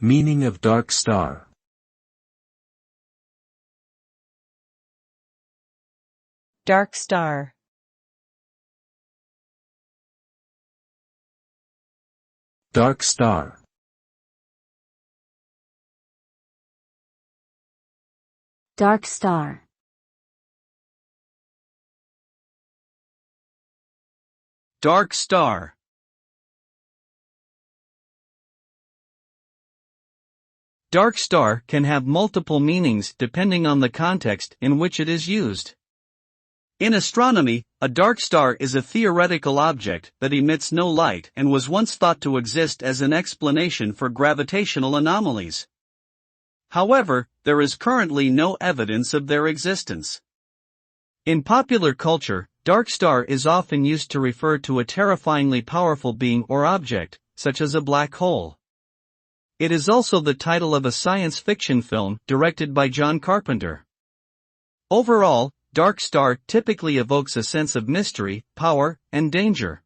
Meaning of dark star. Dark star. Dark star. Dark star. Dark star. Dark star can have multiple meanings depending on the context in which it is used. In astronomy, a dark star is a theoretical object that emits no light and was once thought to exist as an explanation for gravitational anomalies. However, there is currently no evidence of their existence. In popular culture, dark star is often used to refer to a terrifyingly powerful being or object, such as a black hole. It is also the title of a science fiction film directed by John Carpenter. Overall, dark star typically evokes a sense of mystery, power, and danger.